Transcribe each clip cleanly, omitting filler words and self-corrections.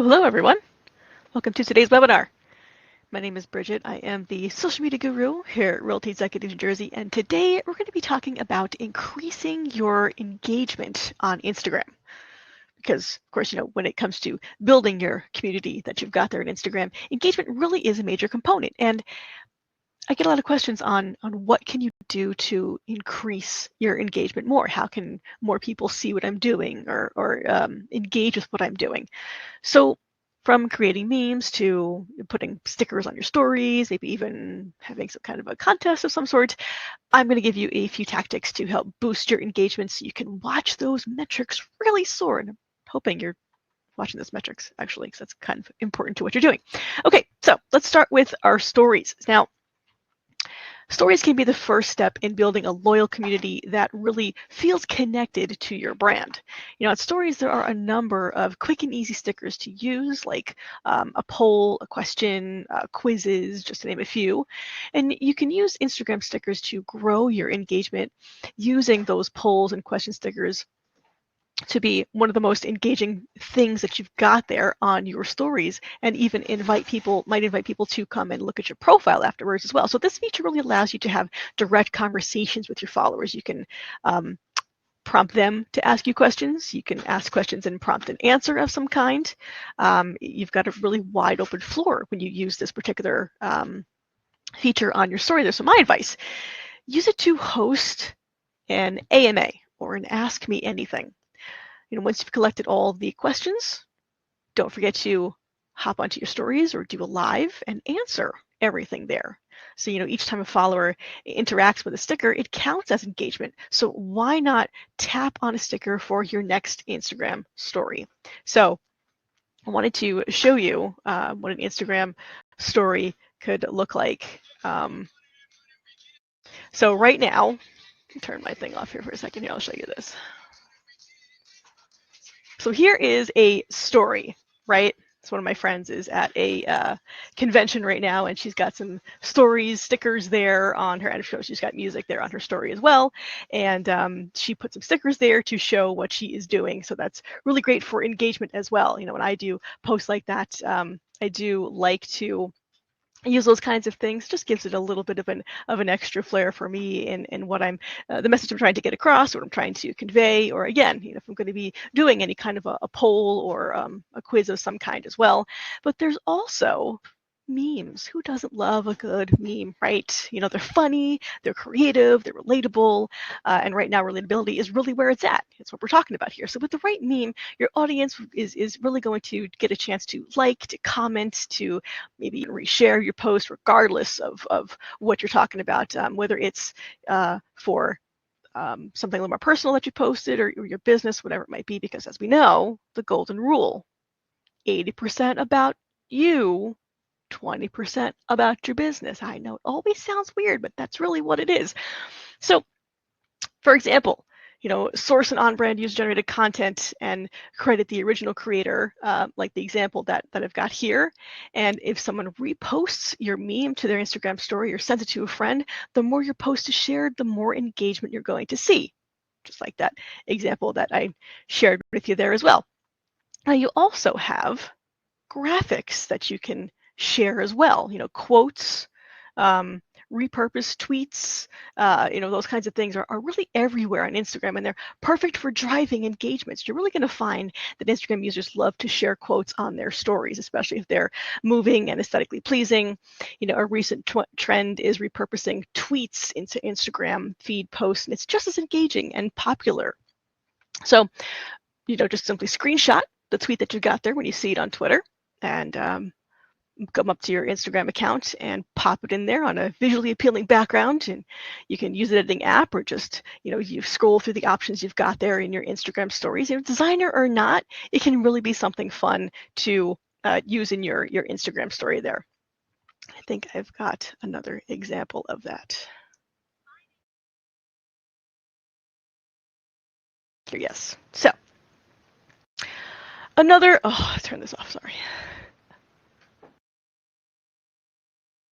Hello everyone. Welcome to today's webinar. My name is Bridget. I am the social media guru here at Realty Executive New Jersey, and today we're going to be talking about increasing your engagement on Instagram. Because, of course, when it comes to building your community that you've got there on Instagram, engagement really is a major component. And I get a lot of questions on what can you do to increase your engagement more? How can more people see what I'm doing or engage with what I'm doing? So from creating memes to putting stickers on your stories, maybe even having some kind of a contest of some sort, I'm going to give you a few tactics to help boost your engagement so you can watch those metrics really soar. And I'm hoping you're watching those metrics, actually, because that's kind of important to what you're doing. Okay, so let's start with our stories. Now, stories can be the first step in building a loyal community that really feels connected to your brand. At stories, there are a number of quick and easy stickers to use, like a poll, a question, quizzes, just to name a few. And you can use Instagram stickers to grow your engagement using those polls and question stickers to be one of the most engaging things that you've got there on your stories, and even invite people to come and look at your profile afterwards as well. So this feature really allows you to have direct conversations with your followers. You can prompt them to ask you questions. You can ask questions and prompt an answer of some kind. You've got a really wide open floor when you use this particular feature on your story there. So my advice, use it to host an AMA or an Ask Me Anything. Once you've collected all the questions, don't forget to hop onto your stories or do a live and answer everything there. So, each time a follower interacts with a sticker, it counts as engagement. So why not tap on a sticker for your next Instagram story? So I wanted to show you what an Instagram story could look like. So right now, turn my thing off here for a second. Here, I'll show you this. So here is a story, right? So one of my friends is at a convention right now, and she's got some stories, stickers there on her, and she's got music there on her story as well. And she put some stickers there to show what she is doing. So that's really great for engagement as well. When I do posts like that, I do like to use those kinds of things. Just gives it a little bit of an extra flair for me in what I'm the message I'm trying to get across, what I'm trying to convey, or again, if I'm going to be doing any kind of a poll or a quiz of some kind as well. But there's also memes. Who doesn't love a good meme, right? They're funny, they're creative, they're relatable, and right now relatability is really where it's at. It's what we're talking about here. So with the right meme, your audience is really going to get a chance to like, to comment, to maybe even reshare your post regardless of what you're talking about, whether it's for something a little more personal that you posted or your business, whatever it might be, because as we know, the golden rule, 80% about you, 20% about your business. I know it always sounds weird, but that's really what it is. So, for example, source an on-brand user-generated content and credit the original creator, like the example that I've got here. And if someone reposts your meme to their Instagram story or sends it to a friend, the more your post is shared, the more engagement you're going to see. Just like that example that I shared with you there as well. Now, you also have graphics that you can share as well, quotes, repurposed tweets, those kinds of things are really everywhere on Instagram, and they're perfect for driving engagements. You're really going to find that Instagram users love to share quotes on their stories, especially if they're moving and aesthetically pleasing. A recent trend is repurposing tweets into Instagram feed posts, and it's just as engaging and popular. So, just simply screenshot the tweet that you got there when you see it on Twitter, and come up to your Instagram account and pop it in there on a visually appealing background. And you can use an editing app or just, you scroll through the options you've got there in your Instagram stories. Designer or not, it can really be something fun to use in your Instagram story there. I think I've got another example of that. Here, yes. So another, let's turn this off, sorry.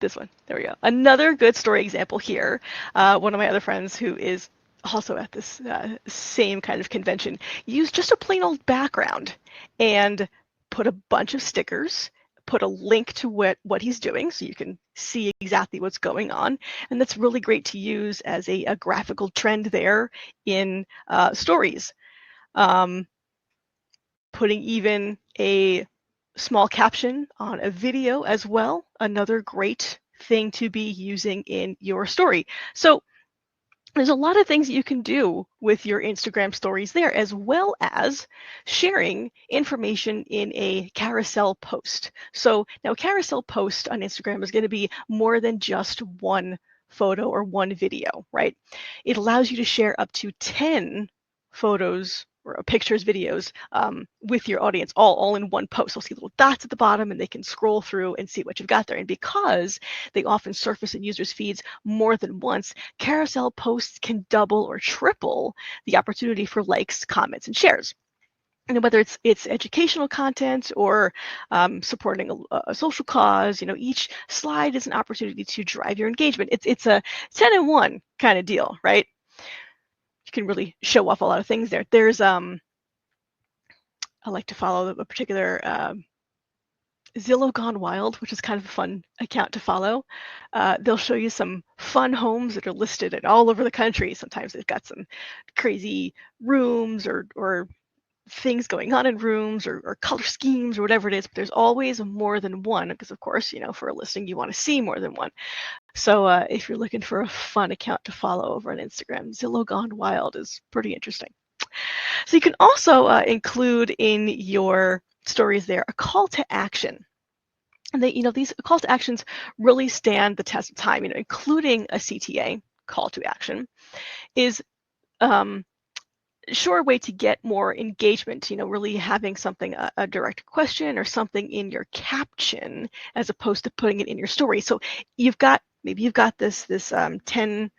This one, there we go. Another good story example here. One of my other friends who is also at this same kind of convention used just a plain old background and put a bunch of stickers, put a link to what he's doing so you can see exactly what's going on. And that's really great to use as a graphical trend there in stories. Putting even a small caption on a video as well, another great thing to be using in your story. So there's a lot of things you can do with your Instagram stories there, as well as sharing information in a carousel post. So now a carousel post on Instagram is going to be more than just one photo or one video, right? It allows you to share up to 10 photos or pictures, videos with your audience all in one post. They'll see little dots at the bottom and they can scroll through and see what you've got there. And because they often surface in users' feeds more than once, carousel posts can double or triple the opportunity for likes, comments, and shares. And whether it's educational content or supporting a social cause, each slide is an opportunity to drive your engagement. It's a 10 in 1 kind of deal, right? You can really show off a lot of things there. There's I like to follow a particular Zillow Gone Wild, which is kind of a fun account to follow. They'll show you some fun homes that are listed all over the country. Sometimes they've got some crazy rooms or things going on in rooms or color schemes or whatever it is, but there's always more than one because, of course, for a listing, you want to see more than one. So if you're looking for a fun account to follow over on Instagram, Zillow Gone Wild is pretty interesting. So you can also include in your stories there a call to action. And these call to actions really stand the test of time, including a CTA, call to action, is sure way to get more engagement, really having something, a direct question or something in your caption as opposed to putting it in your story. So maybe you've got this 10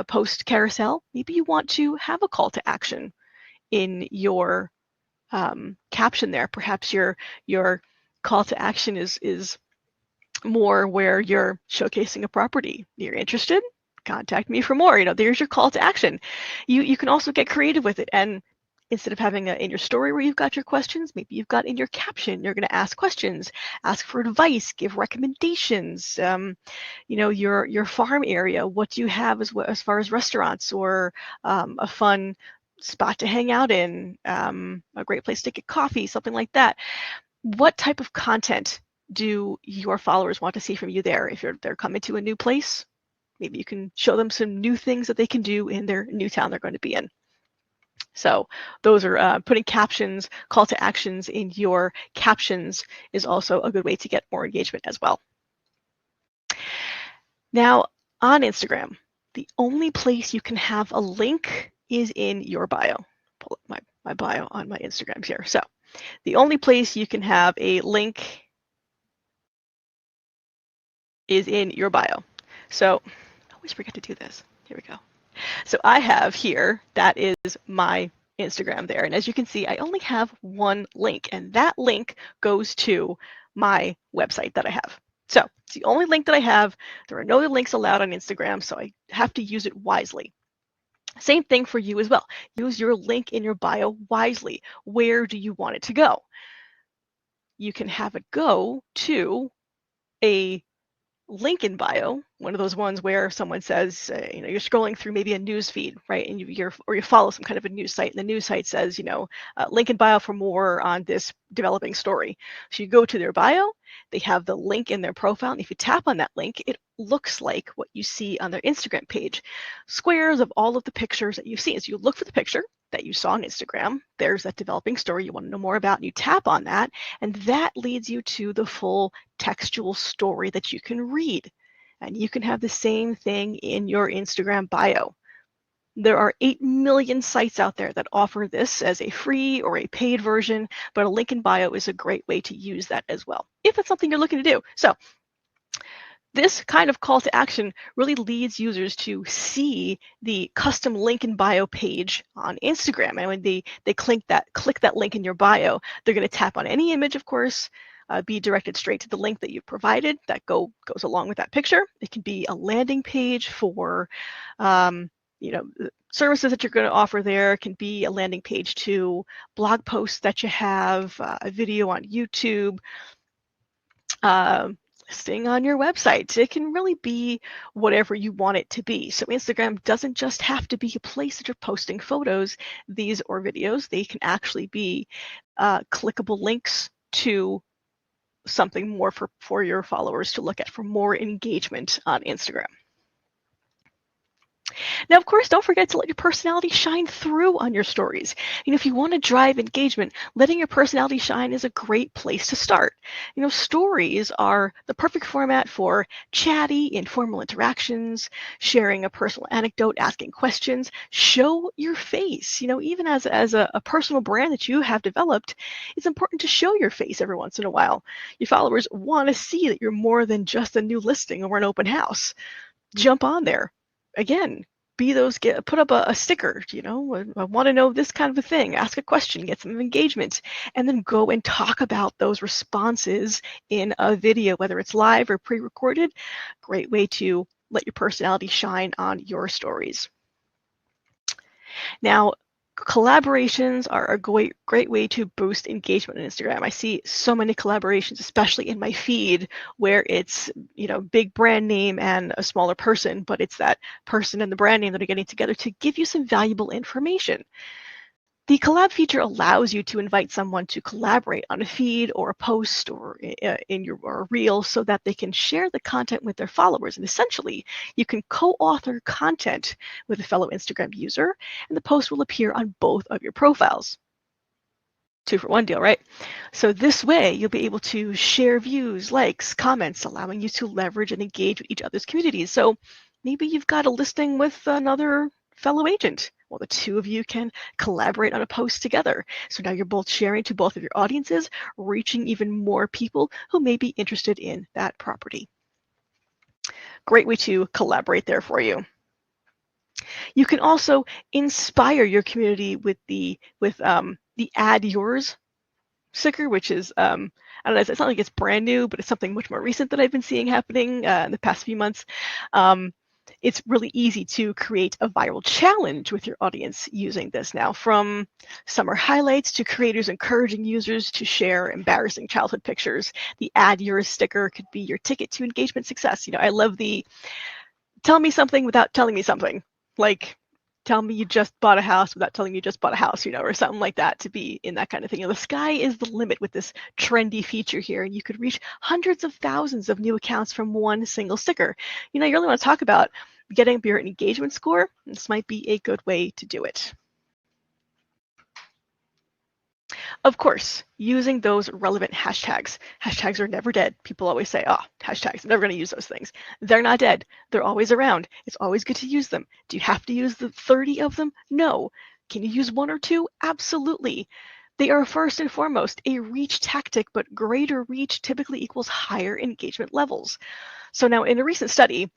post carousel. Maybe you want to have a call to action in your caption there. Perhaps your call to action is more where you're showcasing a property. You're interested? Contact me for more. There's your call to action. You can also get creative with it, and instead of having in your story where you've got your questions, maybe you've got in your caption you're going to ask questions, ask for advice, give recommendations. Your farm area, what do you have as far as restaurants or a fun spot to hang out in, a great place to get coffee, something like that. What type of content do your followers want to see from you there? If they're coming to a new place, maybe you can show them some new things that they can do in their new town they're going to be in. So those are putting captions, call to actions in your captions is also a good way to get more engagement as well. Now on Instagram, the only place you can have a link is in your bio. Pull up my bio on my Instagrams here. So the only place you can have a link is in your bio. So I always forget to do this. Here we go. So I have here, that is my Instagram there. And as you can see, I only have one link, and that link goes to my website that I have. So it's the only link that I have. There are no other links allowed on Instagram, so I have to use it wisely. Same thing for you as well. Use your link in your bio wisely. Where do you want it to go? You can have it go to a link in bio, one of those ones where someone says, you're scrolling through maybe a news feed, right? And you follow some kind of a news site, and the news site says, link in bio for more on this developing story. So you go to their bio, they have the link in their profile, and if you tap on that link, it looks like what you see on their Instagram page. Squares of all of the pictures that you've seen. So you look for the picture that you saw on Instagram. There's that developing story you want to know more about, and you tap on that, and that leads you to the full textual story that you can read. And you can have the same thing in your Instagram bio. There are 8 million sites out there that offer this as a free or a paid version, but a link in bio is a great way to use that as well, if it's something you're looking to do. So this kind of call to action really leads users to see the custom link in bio page on Instagram. And when they click that link in your bio, they're going to tap on any image, of course, be directed straight to the link that you've provided that goes along with that picture. It can be a landing page for the services that you're going to offer there can be a landing page to blog posts that you have, a video on YouTube, listing on your website. It can really be whatever you want it to be. So Instagram doesn't just have to be a place that you're posting photos, these or videos. They can actually be clickable links to something more for your followers to look at for more engagement on Instagram. Now, of course, don't forget to let your personality shine through on your stories. If you want to drive engagement, letting your personality shine is a great place to start. Stories are the perfect format for chatty, informal interactions, sharing a personal anecdote, asking questions. Show your face. Even as a personal brand that you have developed, it's important to show your face every once in a while. Your followers want to see that you're more than just a new listing or an open house. Jump on there. Again, put up a sticker, I want to know this kind of a thing, ask a question, get some engagement, and then go and talk about those responses in a video, whether it's live or pre-recorded. Great way to let your personality shine on your stories. Now, collaborations are a great way to boost engagement on Instagram. I see so many collaborations, especially in my feed, where it's big brand name and a smaller person, but it's that person and the brand name that are getting together to give you some valuable information. The collab feature allows you to invite someone to collaborate on a feed or a post or in your or a reel so that they can share the content with their followers. And essentially, you can co-author content with a fellow Instagram user, and the post will appear on both of your profiles. 2-for-1 deal, right? So this way, you'll be able to share views, likes, comments, allowing you to leverage and engage with each other's communities. So maybe you've got a listing with another fellow agent. Well, the two of you can collaborate on a post together. So now you're both sharing to both of your audiences, reaching even more people who may be interested in that property. Great way to collaborate there for you. You can also inspire your community with the Add Yours sticker, which is, I don't know, it's not like it's brand new, but it's something much more recent that I've been seeing happening in the past few months. It's really easy to create a viral challenge with your audience using this now, from summer highlights to creators encouraging users to share embarrassing childhood pictures. The Add Yours sticker could be your ticket to engagement success. I love the tell me something without telling me something, like tell me you just bought a house without telling me you just bought a house, or something like that, to be in that kind of thing. The sky is the limit with this trendy feature here, and you could reach hundreds of thousands of new accounts from one single sticker. You really want to talk about getting up your engagement score. This might be a good way to do it. Of course, using those relevant hashtags. Hashtags are never dead. People always say, oh, hashtags, I'm never going to use those things. They're not dead. They're always around. It's always good to use them. Do you have to use the 30 of them? No. Can you use 1 or 2? Absolutely. They are first and foremost a reach tactic, but greater reach typically equals higher engagement levels. So now in a recent study,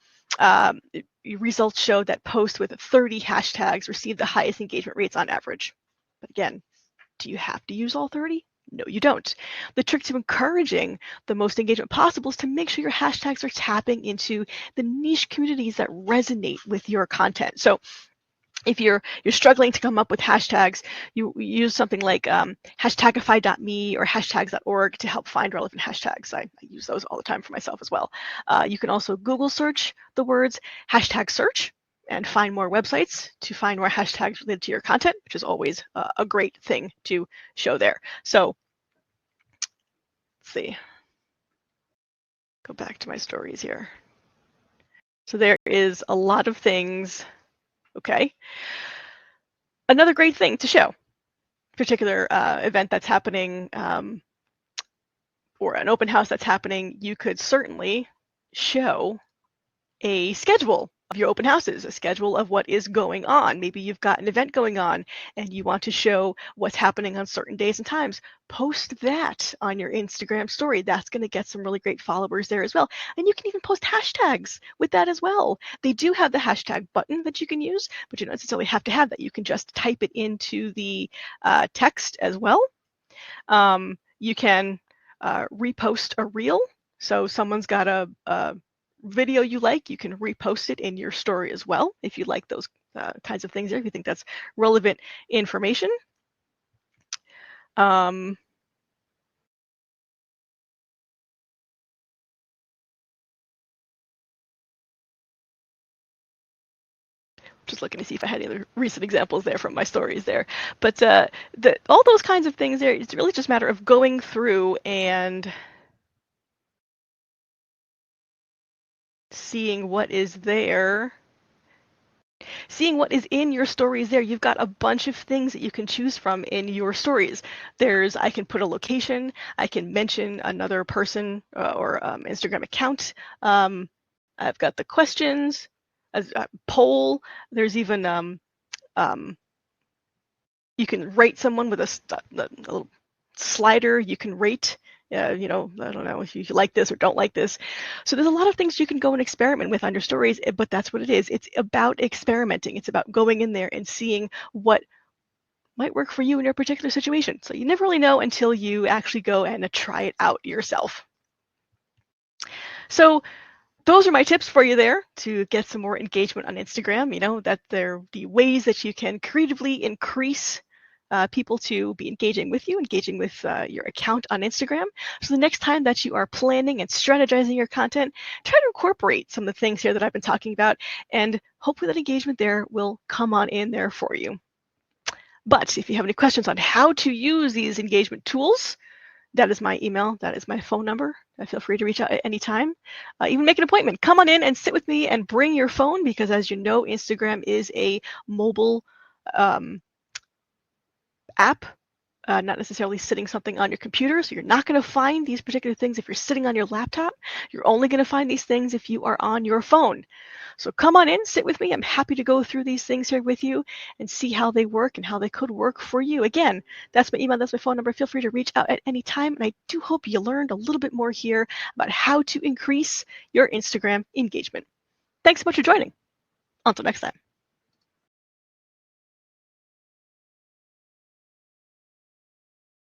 results showed that posts with 30 hashtags received the highest engagement rates on average. But again, do you have to use all 30? No, you don't. The trick to encouraging the most engagement possible is to make sure your hashtags are tapping into the niche communities that resonate with your content. So if you're struggling to come up with hashtags, you use something like hashtagify.me or hashtags.org to help find relevant hashtags. I use those all the time for myself as well. You can also Google search the words hashtag search and find more websites to find more hashtags related to your content, which is always a great thing to show there. So let's see. Go back to my stories here. So there is a lot of things. Okay. Another great thing to show, particular event that's happening or an open house that's happening, you could certainly show a schedule of your open houses, a schedule of what is going on. Maybe you've got an event going on and you want to show what's happening on certain days and times. Post that on your Instagram story. That's going to get some really great followers there as well. And you can even post hashtags with that as well. They do have the hashtag button that you can use, but you don't necessarily have to have that. You can just type it into the text as well. You can repost a reel. So someone's got a video you like, you can repost it in your story as well if you like those kinds of things there, if you think that's relevant information. Just looking to see if I had any other recent examples there from my stories there. But all those kinds of things there, it's really just a matter of going through and seeing what is there. Seeing what is in your stories there, you've got a bunch of things that you can choose from in your stories. I can put a location, I can mention another person or Instagram account. I've got the questions, a poll. There's even you can rate someone with a little slider. You can rate, I don't know if you like this or don't like this. So there's a lot of things you can go and experiment with on your stories, but that's what it is. It's about experimenting. It's about going in there and seeing what might work for you in your particular situation. So you never really know until you actually go and try it out yourself. So those are my tips for you there to get some more engagement on Instagram. That they're the ways that you can creatively increase people to be engaging with you, engaging with your account on Instagram. So the next time that you are planning and strategizing your content, try to incorporate some of the things here that I've been talking about, and hopefully that engagement there will come on in there for you. But if you have any questions on how to use these engagement tools, that is my email. That is my phone number. Feel free to reach out at any time. Even make an appointment. Come on in and sit with me and bring your phone, because as you know, Instagram is a mobile app, not necessarily sitting something on your computer. So you're not going to find these particular things if you're sitting on your laptop. You're only going to find these things if you are on your phone. So come on in, sit with me. I'm happy to go through these things here with you and see how they work and how they could work for you. Again, that's my email, that's my phone number. Feel free to reach out at any time. And I do hope you learned a little bit more here about how to increase your Instagram engagement. Thanks so much for joining. Until next time.